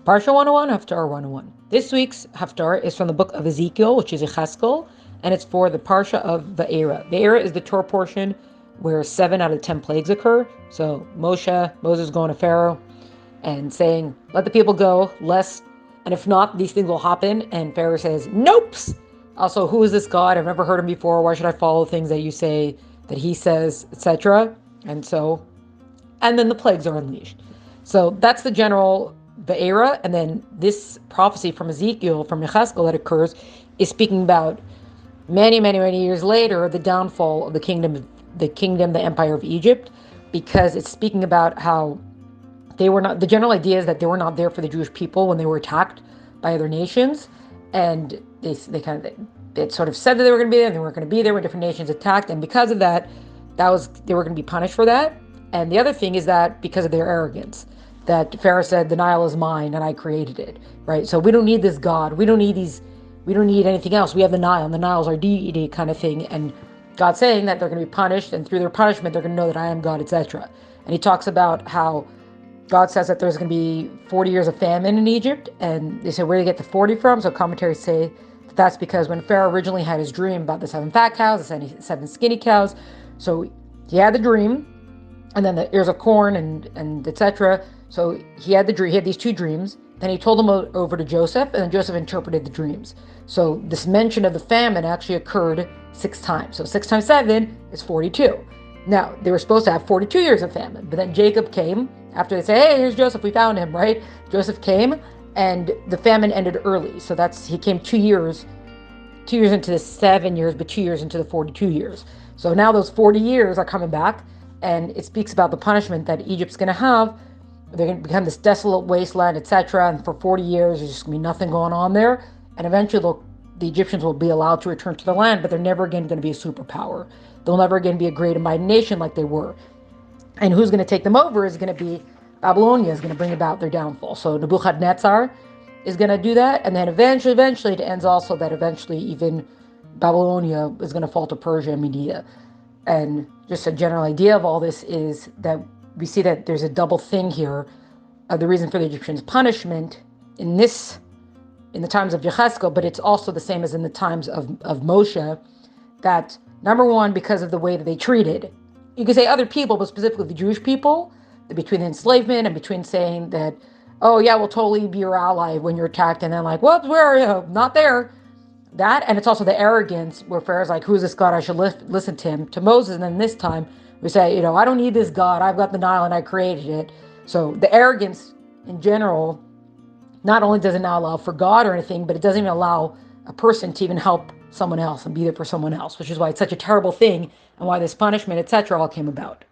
Parsha 101, Haftarah 101. This week's Haftarah is from the book of Ezekiel, which is Ezekiel, and it's for the Parsha of Vaera. Vaera is the Torah portion where 7 out of 10 plagues occur. So Moses going to Pharaoh and saying, let the people go, lest, and if not, these things will happen. And Pharaoh says, nope. Also, who is this God? I've never heard him before. Why should I follow things that you say, that he says, etc.? And then the plagues are unleashed. So that's the general Vaera, and then this prophecy from Ezekiel, from Ezekiel that occurs, is speaking about many, many, many years later, the downfall of the empire of Egypt, because it's speaking about how they were not, the general idea is that they were not there for the Jewish people when they were attacked by other nations, and they sort of said that they were going to be there, and they weren't going to be there when different nations attacked, and because of that, they were going to be punished for that. And the other thing is that because of their arrogance, that Pharaoh said, the Nile is mine and I created it, right? So we don't need this God. We don't need anything else. We have the Nile, and the Nile is our deity kind of thing. And God's saying that they're going to be punished, and through their punishment, they're going to know that I am God, etc. And he talks about how God says that there's going to be 40 years of famine in Egypt. And they say, where do you get the 40 from? So commentaries say that that's because when Pharaoh originally had his dream about the 7 fat cows, the 7 skinny cows, so he had the dream, and then the ears of corn and etc. So he had these 2 dreams. Then he told them over to Joseph, and then Joseph interpreted the dreams. So this mention of the famine actually occurred 6 times. So 6 times 7 is 42. Now, they were supposed to have 42 years of famine, but then Jacob came after they say, hey, here's Joseph, we found him, right? Joseph came, and the famine ended early. So he came 2 years into the 7 years, but 2 years into the 42 years. So now those 40 years are coming back, and it speaks about the punishment that Egypt's going to have. They're going to become this desolate wasteland, etc. And for 40 years, there's just going to be nothing going on there. And eventually, the Egyptians will be allowed to return to the land, but they're never again going to be a superpower. They'll never again be a great and mighty nation like they were. And who's going to take them over is going to be Babylonia, is going to bring about their downfall. So Nebuchadnezzar is going to do that. And then eventually, it ends also that eventually even Babylonia is going to fall to Persia and Media. And just a general idea of all this is that we see that there's a double thing here. The reason for the Egyptians' punishment in the times of Ezekiel, but it's also the same as in the times of Moshe, that number one, because of the way that they treated, you could say other people, but specifically the Jewish people, between the enslavement and between saying that, oh yeah, we'll totally be your ally when you're attacked, and then like, whoops, where are you? Not there. That, and it's also the arrogance where Pharaoh's like, who's this God? I should listen to him. To Moses, and then this time we say, I don't need this God. I've got the Nile and I created it. So the arrogance in general not only doesn't now allow for God or anything, but it doesn't even allow a person to even help someone else and be there for someone else, which is why it's such a terrible thing and why this punishment, etc., all came about.